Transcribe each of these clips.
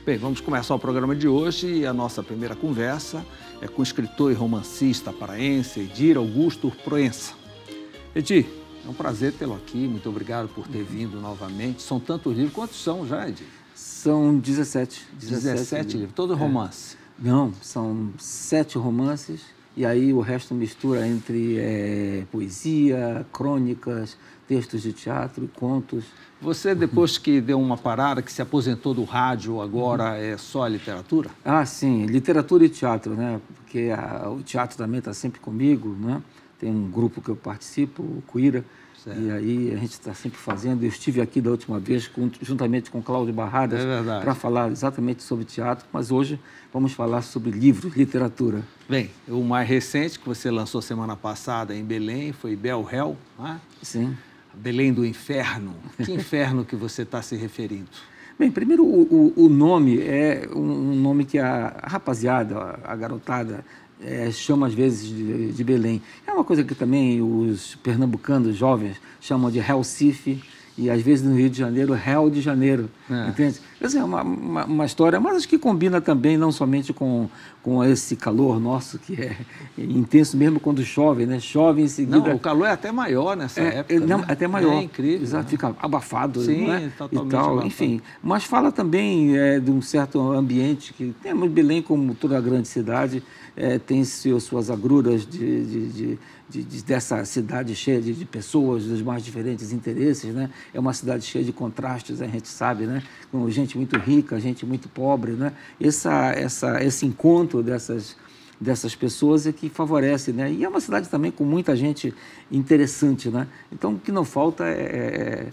Bem, vamos começar o programa de hoje e a nossa primeira conversa é com o escritor e romancista paraense Edir Augusto Proença. Edir, é um prazer tê-lo aqui, muito obrigado por ter vindo novamente. São tantos livros, quantos são já, Edir? São 17. 17 livros, todo romance? Não, são 7 romances e aí o resto mistura entre poesia, crônicas, textos de teatro, contos. Você, depois que deu uma parada, que se aposentou do rádio, agora é só a literatura? Ah, sim, literatura e teatro, né? Porque o teatro também está sempre comigo, né? Tem um grupo que eu participo, o Cuíra, e aí a gente está sempre fazendo. Eu estive aqui da última vez, juntamente com Cláudio Barradas, para falar exatamente sobre teatro, mas hoje vamos falar sobre livros, literatura. Bem, o mais recente que você lançou semana passada em Belém foi Bel Hell, não é? Sim. Belém do Inferno. Que inferno que você está se referindo? Bem, primeiro o nome é um nome que a rapaziada, a garotada, chama às vezes de Belém. É uma coisa que também os pernambucanos jovens chamam de Recife e às vezes no Rio de Janeiro, Réu de Janeiro, entende? Essa é uma história, mas acho que combina também não somente com esse calor nosso, que é intenso mesmo quando chove, né? Chove em seguida... Não, o calor é até maior nessa época, não, né? até maior. É incrível. Exato, né? Fica abafado, Sim, não é? Totalmente e tal, abafado. enfim. Mas fala também de um certo ambiente que temos Belém, como toda grande cidade, tem suas agruras dessa cidade cheia de pessoas, dos mais diferentes interesses, né? É uma cidade cheia de contrastes, a gente sabe, né? Com gente muito rica, gente muito pobre, né? Esse encontro dessas pessoas é que favorece, né? E é uma cidade também com muita gente interessante, né? Então, o que não falta é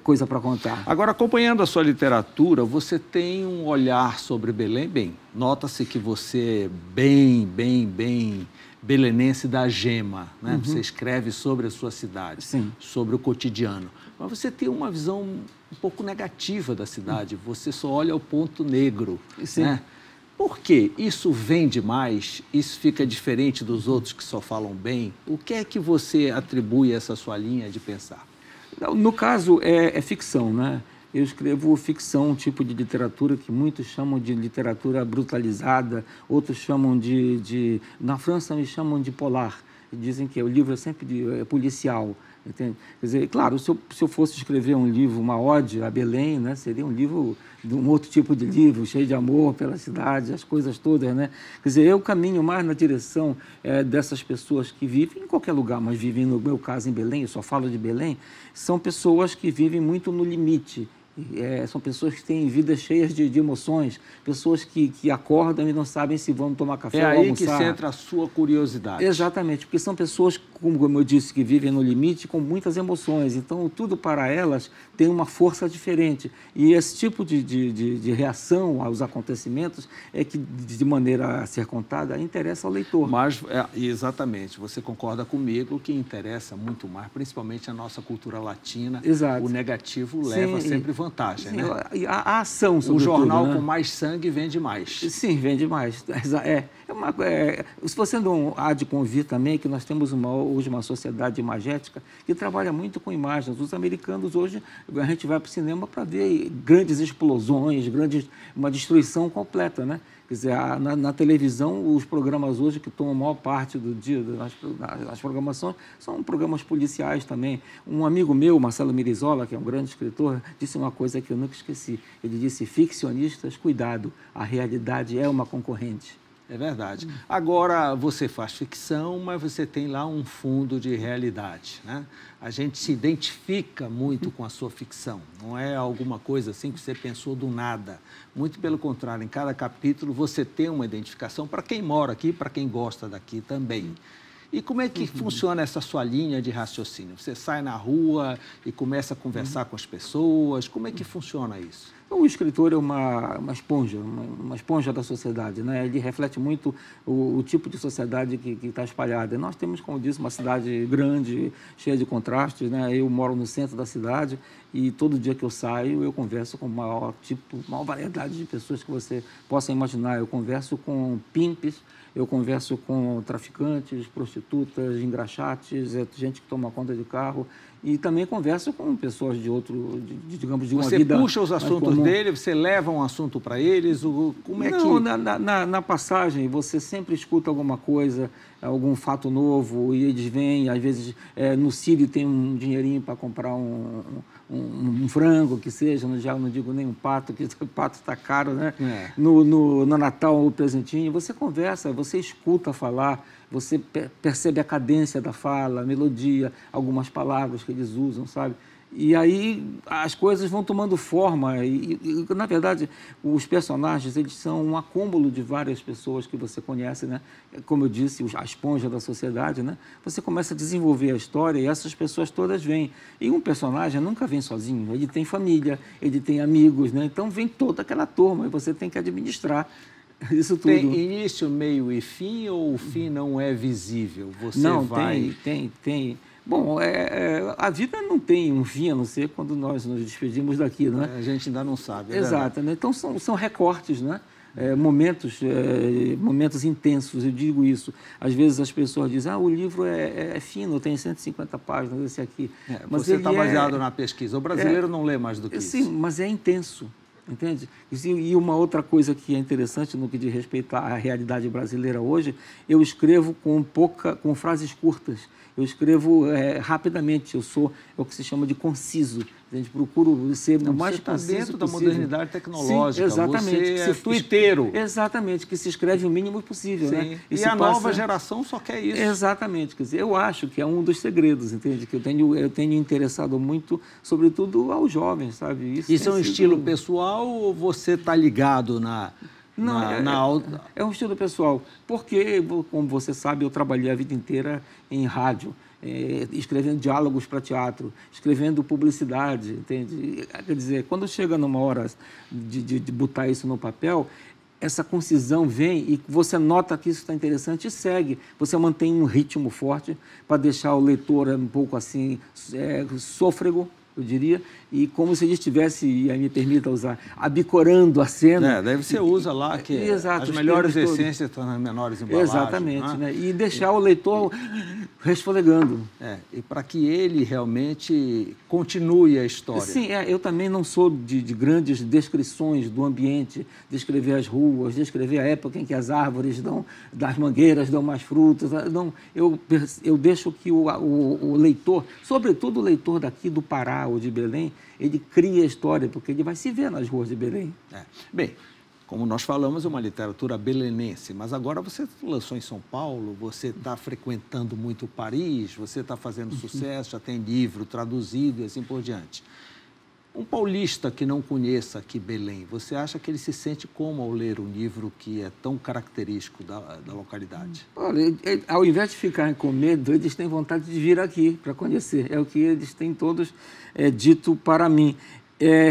coisa para contar. Agora, acompanhando a sua literatura, você tem um olhar sobre Belém? Bem, nota-se que você é bem belenense da gema, né? Você escreve sobre a sua cidade, sobre o cotidiano. Mas você tem uma visão um pouco negativa da cidade, você só olha o ponto negro, né? Por que isso vende mais? Isso fica diferente dos outros que só falam bem? O que é que você atribui a essa sua linha de pensar? No caso, é ficção, né? Eu escrevo ficção, um tipo de literatura que muitos chamam de literatura brutalizada, outros chamam na França me chamam de polar. Dizem que o livro é sempre policial. Entende? Quer dizer, claro, se eu fosse escrever um livro, uma ode a Belém, né, seria um livro, um outro tipo de livro, cheio de amor pela cidade, as coisas todas, né? Quer dizer, eu caminho mais na direção dessas pessoas que vivem em qualquer lugar, mas vivem, no meu caso, em Belém, eu só falo de Belém, são pessoas que vivem muito no limite. São pessoas que têm vidas cheias de emoções, pessoas que acordam e não sabem se vão tomar café ou almoçar. É aí que se entra a sua curiosidade. Exatamente, porque são pessoas, como eu disse, que vivem no limite com muitas emoções. Então, tudo para elas tem uma força diferente. E esse tipo de reação aos acontecimentos é que, de maneira a ser contada, interessa ao leitor. Mas, exatamente, você concorda comigo que interessa muito mais, principalmente a nossa cultura latina. Exato. O negativo leva sempre vantagem, né? A ação, sobretudo. O jornal, né? Com mais sangue vende mais. Sim, vende mais. Se você não há de convir também que nós temos hoje uma sociedade imagética que trabalha muito com imagens. Os americanos hoje, a gente vai para o cinema para ver grandes explosões, uma destruição completa, né? Quer dizer, na televisão, os programas hoje que tomam a maior parte do dia das programações são programas policiais também. Um amigo meu, Marcelo Mirizola, que é um grande escritor, disse uma coisa que eu nunca esqueci. Ele disse, ficcionistas, cuidado, a realidade é uma concorrente. É verdade. Agora, você faz ficção, mas você tem lá um fundo de realidade, né? A gente se identifica muito com a sua ficção. Não é alguma coisa assim que você pensou do nada. Muito pelo contrário, em cada capítulo você tem uma identificação para quem mora aqui, para quem gosta daqui também. E como é que funciona essa sua linha de raciocínio? Você sai na rua e começa a conversar com as pessoas? Como é que funciona isso? O escritor é uma esponja da sociedade, né? Ele reflete muito o tipo de sociedade que está espalhada. Nós temos, como disse, uma cidade grande, cheia de contrastes, né? Eu moro no centro da cidade e todo dia que eu saio eu converso com maior variedade de pessoas que você possa imaginar. Eu converso com pimpes, eu converso com traficantes, prostitutas, engraxates, gente que toma conta de carro, e também converso com pessoas digamos, de uma vida... Você puxa os assuntos dele, você leva um assunto para eles, como é que... Não, na passagem você sempre escuta alguma coisa, algum fato novo, e eles vêm, às vezes, no Sírio tem um dinheirinho para comprar um frango, que seja, já não digo nem um pato, que o pato está caro, né? No Natal, o presentinho, você conversa, você escuta falar, você percebe a cadência da fala, a melodia, algumas palavras que eles usam, sabe? E aí as coisas vão tomando forma e, na verdade, os personagens, eles são um acúmulo de várias pessoas que você conhece, né? Como eu disse, a esponja da sociedade, né? Você começa a desenvolver a história e essas pessoas todas vêm. E um personagem nunca vem sozinho, ele tem família, ele tem amigos, né? Então vem toda aquela turma e você tem que administrar isso tudo. Tem início, meio e fim, ou o fim não é visível? Não, tem. Bom, a vida não tem um fim, a não ser quando nós nos despedimos daqui, né? A gente ainda não sabe. Exato, né? Então são recortes, né? Momentos intensos, eu digo isso. Às vezes as pessoas dizem, o livro é fino, tem 150 páginas, esse aqui. Mas você está baseado na pesquisa. O brasileiro não lê mais do que isso. Sim, mas é intenso. Entende? E uma outra coisa que é interessante no que diz respeito à realidade brasileira hoje, eu escrevo com frases curtas, eu escrevo rapidamente, eu sou o que se chama de conciso, a gente procura ser o mais conciso dentro da possível. modernidade tecnológica. Sim, exatamente. Você é tuiteiro. Exatamente, que se escreve o mínimo possível. Sim. Né? E a nova geração só quer isso. Exatamente. Quer dizer, eu acho que é um dos segredos, entende? Que eu tenho interessado muito, sobretudo aos jovens, sabe? Isso é um estilo pessoal ou você está ligado na... Não, é um estilo pessoal, porque, como você sabe, eu trabalhei a vida inteira em rádio, escrevendo diálogos para teatro, escrevendo publicidade, entende? Quer dizer, quando chega numa hora de botar isso no papel, essa concisão vem e você nota que isso está interessante e segue. Você mantém um ritmo forte para deixar o leitor um pouco assim, sôfrego, eu diria, e como se ele estivesse, e aí me permita usar, abicorando a cena. Daí você usa lá que exato, as melhores essências estão nas menores embalagens. Exatamente, né? E deixar o leitor resfolegando. E para que ele realmente continue a história. Sim, eu também não sou de grandes descrições do ambiente, descrever as ruas, descrever a época em que as árvores das mangueiras dão mais frutas. Não, eu deixo que o leitor, sobretudo o leitor daqui do Pará ou de Belém, ele cria a história, porque ele vai se ver nas ruas de Belém. Bem, como nós falamos, é uma literatura belenense, mas agora você lançou em São Paulo, você está frequentando muito Paris, você está fazendo sucesso, já tem livro traduzido e assim por diante. Um paulista que não conheça aqui Belém, você acha que ele se sente como ao ler um livro que é tão característico da localidade? Olha, ao invés de ficarem com medo, eles têm vontade de vir aqui para conhecer. É o que eles têm todos dito para mim.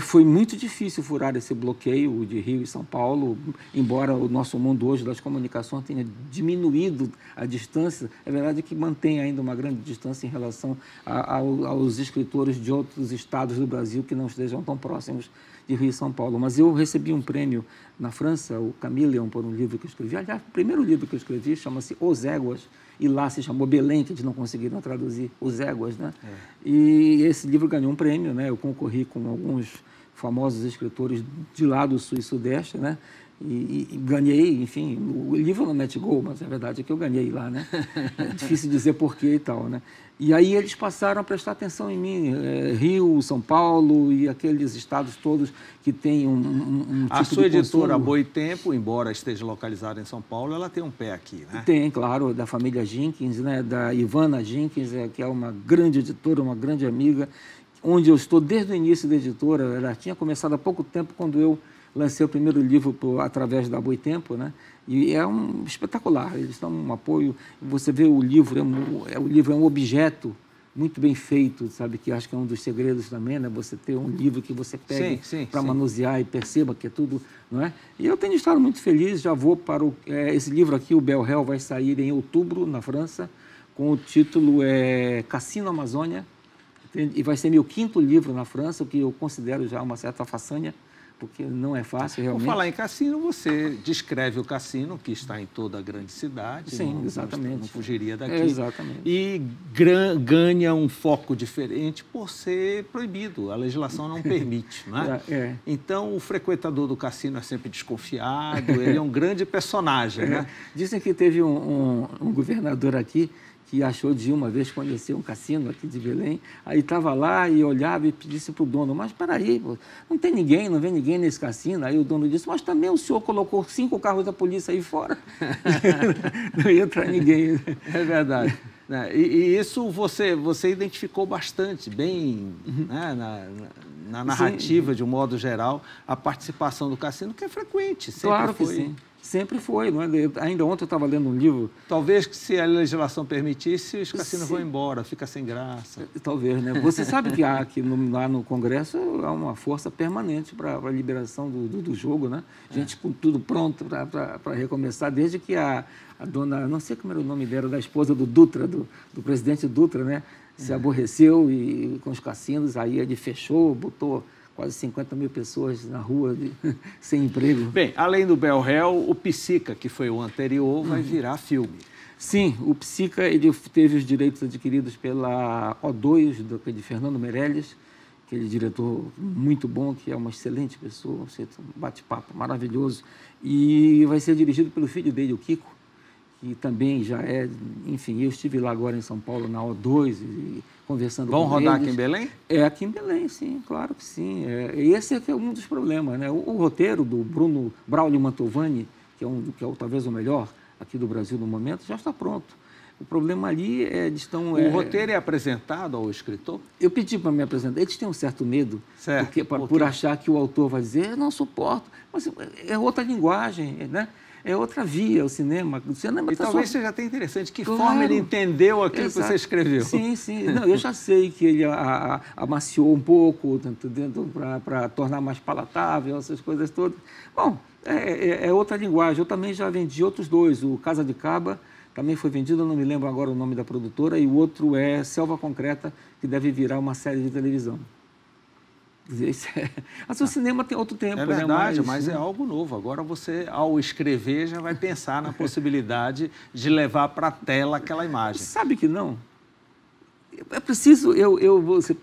Foi muito difícil furar esse bloqueio de Rio e São Paulo, embora o nosso mundo hoje das comunicações tenha diminuído a distância, é verdade que mantém ainda uma grande distância em relação aos escritores de outros estados do Brasil que não estejam tão próximos de Rio e São Paulo. Mas eu recebi um prêmio na França, o Chameleon, por um livro que eu escrevi. Aliás, o primeiro livro que eu escrevi chama-se Os Éguas, e lá se chamou Belém, que eles não conseguiram traduzir, Os Éguas, né? E esse livro ganhou um prêmio, né? Eu concorri com alguns famosos escritores de lá do Sul e Sudeste, né? E ganhei, enfim, o livro não mete gol, mas a verdade é que eu ganhei lá, né? É difícil dizer porquê e tal, né? E aí eles passaram a prestar atenção em mim, Rio, São Paulo e aqueles estados todos que têm um tipo a sua de editora consumo. Boitempo, embora esteja localizada em São Paulo, ela tem um pé aqui, né? Tem, claro, da família Jenkins, né? Da Ivana Jenkins, que é uma grande editora, uma grande amiga, onde eu estou desde o início da editora. Ela tinha começado há pouco tempo, quando eu lancei o primeiro livro através da Boitempo, né? E é espetacular, eles dão um apoio. Você vê o livro, o livro é um objeto muito bem feito, sabe? Que acho que é um dos segredos também, né? Você ter um livro que você pegue para manusear e perceba que é tudo, não é? E eu tenho estado muito feliz, já vou para esse livro aqui, o Bel Hell, vai sair em outubro, na França, com o título Cassino Amazônia, E vai ser meu 5º livro na França, o que eu considero já uma certa façanha, porque não é fácil realmente. Por falar em cassino, você descreve o cassino, que está em toda a grande cidade. Sim, exatamente. Não fugiria daqui. Exatamente. E ganha um foco diferente por ser proibido. A legislação não permite, não é? Então, o frequentador do cassino é sempre desconfiado, ele é um grande personagem, né? Dizem que teve um governador aqui que achou de uma vez conhecer um cassino aqui de Belém, aí estava lá e olhava e disse para o dono, mas espera aí, não tem ninguém, não vem ninguém nesse cassino. Aí o dono disse, mas também o senhor colocou 5 carros da polícia aí fora, não ia entrar ninguém. É verdade. E isso você identificou bastante bem, né, na narrativa, de um modo geral, a participação do cassino, que é frequente. Sempre claro que sim. Sempre foi. Não é? Ainda ontem eu estava lendo um livro... Talvez que se a legislação permitisse, os cassinos vão embora, fica sem graça. Talvez, né? Você sabe que lá no Congresso há uma força permanente para a liberação do jogo, né? Gente com tudo pronto para recomeçar, desde que a dona, não sei como era o nome dela, da esposa do Dutra, do presidente Dutra, né? Se aborreceu com os cassinos, aí ele fechou, botou quase 50 mil pessoas na rua sem emprego. Bem, além do Bel Hell, o Psica, que foi o anterior, vai virar filme. Sim, o Psica ele teve os direitos adquiridos pela O2, de Fernando Meirelles, aquele diretor muito bom, que é uma excelente pessoa, um bate-papo maravilhoso, e vai ser dirigido pelo filho dele, o Kiko, que também já é, enfim, eu estive lá agora em São Paulo, na O2, e conversando com eles. Vão rodar aqui em Belém? É, aqui em Belém, sim, claro que sim. E esse é um dos problemas, né? O roteiro do Bruno Braulio Mantovani, que é talvez o melhor aqui do Brasil no momento, já está pronto. O problema ali é eles estão... O roteiro é apresentado ao escritor? Eu pedi para me apresentar. Eles têm um certo medo, por achar que o autor vai dizer, eu não suporto. Mas é outra linguagem, né? É outra via, o cinema. E talvez seja até interessante que forma ele entendeu aquilo que você escreveu. Sim, sim. Não, eu já sei que ele amaciou um pouco para tornar mais palatável, essas coisas todas. Bom, é outra linguagem. Eu também já vendi outros 2. O Casa de Caba também foi vendido, eu não me lembro agora o nome da produtora, e o outro é Selva Concreta, que deve virar uma série de televisão. Mas o cinema tem outro tempo, é verdade, né? Mas é algo novo. Agora você, ao escrever, já vai pensar na possibilidade de levar para a tela aquela imagem. Sabe que não? É preciso,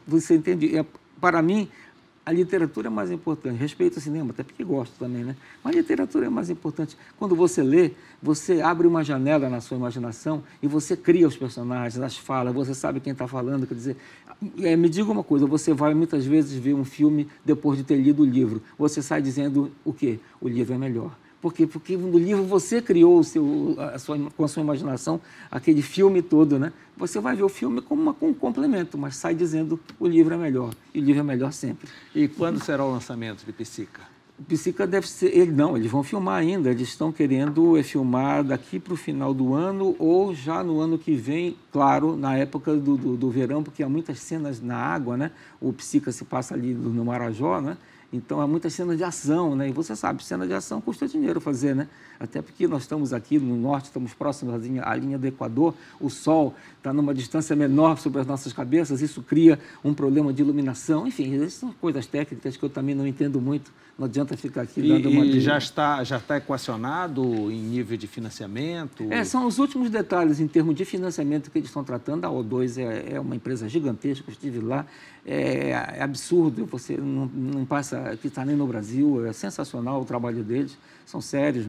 você entende, para mim, a literatura é mais importante. Respeito ao cinema, até porque gosto também, né? Mas a literatura é mais importante. Quando você lê, você abre uma janela na sua imaginação e você cria os personagens, as falas, você sabe quem está falando. Quer dizer, me diga uma coisa, você vai muitas vezes ver um filme depois de ter lido o livro. Você sai dizendo o quê? O livro é melhor. Por quê? Porque no livro você criou com a sua imaginação aquele filme todo, né? Você vai ver o filme como um complemento, mas sai dizendo o livro é melhor. E o livro é melhor sempre. E quando será o lançamento de Psica? O Psica deve ser... eles vão filmar ainda. Eles estão querendo filmar daqui para o final do ano ou já no ano que vem, claro, na época do verão, porque há muitas cenas na água, né? O Psica se passa ali no Marajó, né? Então, há muitas cenas de ação, né? E você sabe, cena de ação custa dinheiro fazer, né? Até porque nós estamos aqui no norte, estamos próximos à linha do Equador, o sol está numa distância menor sobre as nossas cabeças, isso cria um problema de iluminação. Enfim, essas são coisas técnicas que eu também não entendo muito, não adianta ficar aqui dando uma... E já está equacionado em nível de financiamento? São os últimos detalhes em termos de financiamento que eles estão tratando. A O2 é uma empresa gigantesca, eu estive lá, é absurdo, você não passa, que está nem no Brasil, é sensacional o trabalho deles, são sérios.